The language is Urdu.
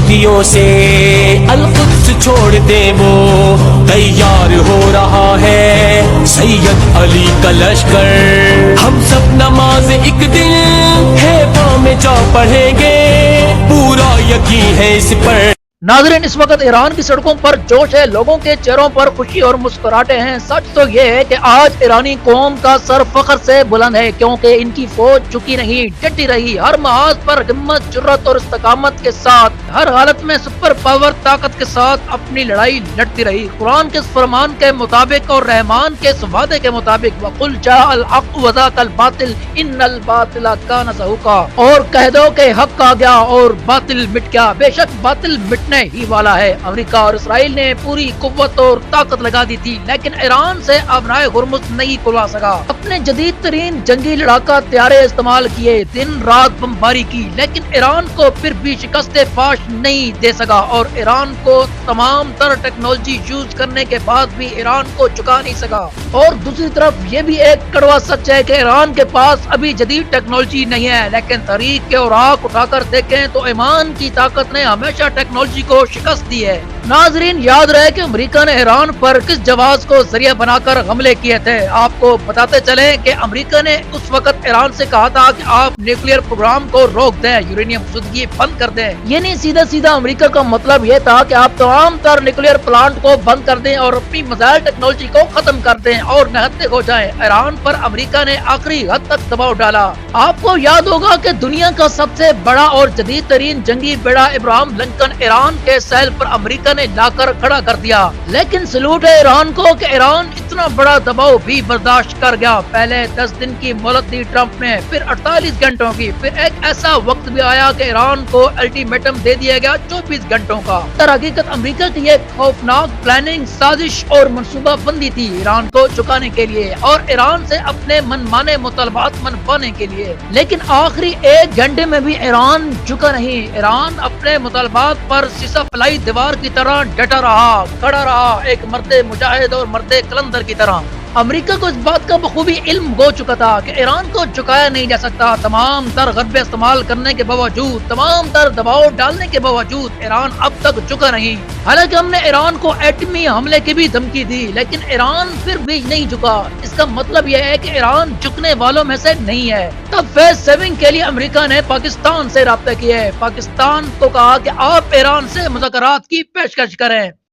ہودیوں سے القدس چھوڑ دے وہ تیار ہو رہا ہے سید علی کا لشکر ہم سب نماز ایک دن ہے پاؤں میں جا پڑھیں گے پورا یقین ہے اس پر ناظرین اس وقت ایران کی سڑکوں پر جوش ہے لوگوں کے چہروں پر خوشی اور مسکراہٹیں ہیں سچ تو یہ ہے کہ آج ایرانی قوم کا سر فخر سے بلند ہے کیونکہ ان کی فوج جھکی نہیں ڈٹی رہی ہر محاذ پر ہمت جرات اور استقامت کے ساتھ ہر حالت میں سپر پاور طاقت کے ساتھ اپنی لڑائی لڑتی رہی قرآن کے فرمان کے مطابق اور رحمان کے وعدے کے مطابق وَقُلْ جَاءَ الْحَقُّ وَذَاقَ الْبَاطِلُ إِنَّ الْبَاطِلَ كَانَ زَهُوقًا اور کہہ دو کہ حق آ گیا اور باطل مٹ گیا بے شک باطل مٹنے ہی والا ہے امریکہ اور اسرائیل نے پوری قوت اور طاقت لگا دی تھی لیکن ایران سے ابنائے ہرمز نہیں کھلوا سکا اپنے جدید ترین جنگی لڑاکا طیارے استعمال کیے دن رات بمباری کی لیکن ایران کو پھر بھی شکست فاش نہیں دے سکا اور ایران کو تمام تر ٹیکنالوجی یوز کرنے کے بعد بھی ایران کو چکا نہیں سکا اور دوسری طرف یہ بھی ایک کڑوا سچ ہے کہ ایران کے پاس ابھی جدید ٹیکنالوجی نہیں ہے لیکن تاریخ کے اوراق اٹھا کر دیکھیں تو ایمان کی طاقت نے ہمیشہ ٹیکنالوجی کو شکست دی ہے ناظرین یاد رہے کہ امریکہ نے ایران پر کس جواز کو ذریعہ بنا کر حملے کیے تھے آپ کو بتاتے چلیں کہ امریکہ نے اس وقت ایران سے کہا تھا کہ آپ نیوکلیئر پروگرام کو روک دیں یورینیم فزودگی بند کر دیں یعنی سیدھا امریکہ کا مطلب یہ تھا کہ آپ تمام تر نیوکلیئر پلانٹ کو بند کر دیں اور اپنی میزائل ٹیکنالوجی کو ختم کر دیں اور نہتے ہو جائیں ایران پر امریکہ نے آخری حد تک دباؤ ڈالا آپ کو یاد ہوگا کہ دنیا کا سب سے بڑا اور جدید ترین جنگی بیڑا ابراہم لنکن ایران کے سیل پر امریکہ نے لا کر کھڑا کر دیا لیکن سلوٹ ہے ایران کو کہ ایران اتنا بڑا دباؤ بھی برداشت کر گیا پہلے 10 دن کی مہلت دی ٹرمپ نے پھر 48 گھنٹوں کی پھر ایک ایسا وقت بھی آیا کہ ایران کو الٹیمیٹم دے دیا گیا 24 گھنٹوں کا در حقیقت امریکہ کی ایک خوفناک پلاننگ سازش اور منصوبہ بندی تھی ایران کو چکانے کے لیے اور ایران سے اپنے من مانے مطالبات منوانے کے لیے لیکن آخری 1 گھنٹے میں بھی ایران جھکا نہیں ایران اپنے مطالبات پر سیسا پلائی دیوار کی طرح ڈٹا رہا کھڑا رہا ایک مرد مجاہد اور مرد کلندر کی طرح امریکہ کو اس بات کا بخوبی علم ہو چکا تھا کہ ایران کو چکایا نہیں جا سکتا تمام تر غربے استعمال کرنے کے باوجود تمام تر دباؤ ڈالنے کے باوجود ایران اب تک چکا نہیں حالانکہ ہم نے ایران کو ایٹمی حملے کی بھی دھمکی دی لیکن ایران پھر بھی نہیں جھکا اس کا مطلب یہ ہے کہ ایران جھکنے والوں میں سے نہیں ہے تب فیز 7 کے لیے امریکہ نے پاکستان سے رابطہ کیے پاکستان کو کہا کہ آپ ایران سے مذاکرات کی پیشکش کریں